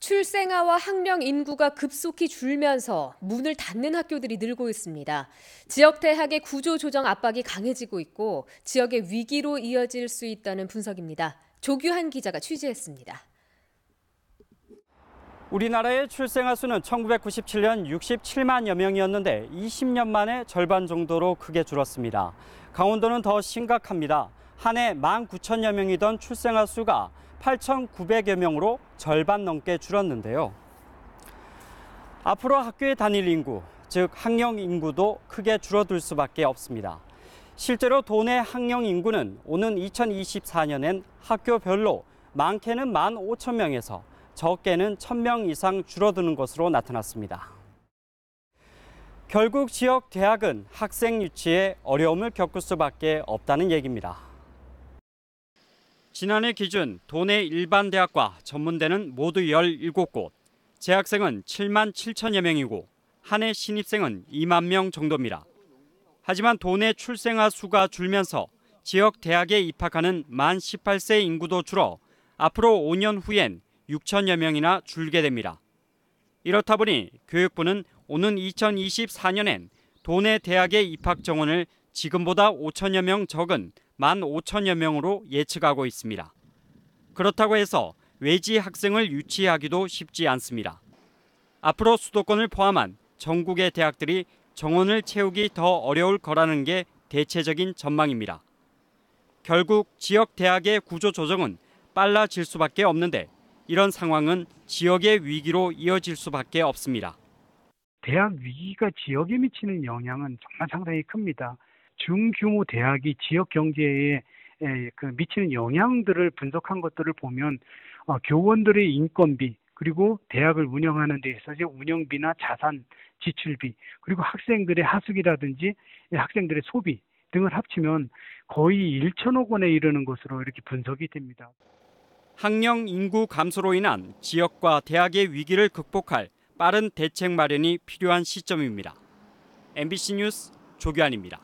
출생아와 학령 인구가 급속히 줄면서 문을 닫는 학교들이 늘고 있습니다. 지역 대학의 구조 조정 압박이 강해지고 있고 지역의 위기로 이어질 수 있다는 분석입니다. 조규한 기자가 취재했습니다. 우리나라의 출생아 수는 1997년 67만여 명이었는데 20년 만에 절반 정도로 크게 줄었습니다. 강원도는 더 심각합니다. 한 해 19,000여 명이던 출생아 수가 8,900여 명으로 절반 넘게 줄었는데요. 앞으로 학교에 다닐 인구, 즉 학령 인구도 크게 줄어들 수밖에 없습니다. 실제로 도내 학령 인구는 오는 2024년엔 학교별로 많게는 15,000명에서 적게는 1,000명 이상 줄어드는 것으로 나타났습니다. 결국 지역 대학은 학생 유치에 어려움을 겪을 수밖에 없다는 얘기입니다. 지난해 기준 도내 일반 대학과 전문대는 모두 17곳, 재학생은 7만 7천여 명이고 한 해 신입생은 2만 명 정도입니다. 하지만 도내 출생아 수가 줄면서 지역 대학에 입학하는 만 18세 인구도 줄어 앞으로 5년 후엔 6천여 명이나 줄게 됩니다. 이렇다 보니 교육부는 오는 2024년엔 도내 대학의 입학 정원을 지금보다 5천여 명 적은 15,000여 명으로 예측하고 있습니다. 그렇다고 해서 외지 학생을 유치하기도 쉽지 않습니다. 앞으로 수도권을 포함한 전국의 대학들이 정원을 채우기 더 어려울 거라는 게 대체적인 전망입니다. 결국 지역 대학의 구조 조정은 빨라질 수밖에 없는데 이런 상황은 지역의 위기로 이어질 수밖에 없습니다. 대학 위기가 지역에 미치는 영향은 정말 상당히 큽니다. 중규모 대학이 지역 경제에 미치는 영향들을 분석한 것들을 보면 교원들의 인건비 그리고 대학을 운영하는 데 있어서 운영비나 자산 지출비 그리고 학생들의 하숙이라든지 학생들의 소비 등을 합치면 거의 1천억 원에 이르는 것으로 이렇게 분석이 됩니다. 학령 인구 감소로 인한 지역과 대학의 위기를 극복할 빠른 대책 마련이 필요한 시점입니다. MBC 뉴스 조규환입니다.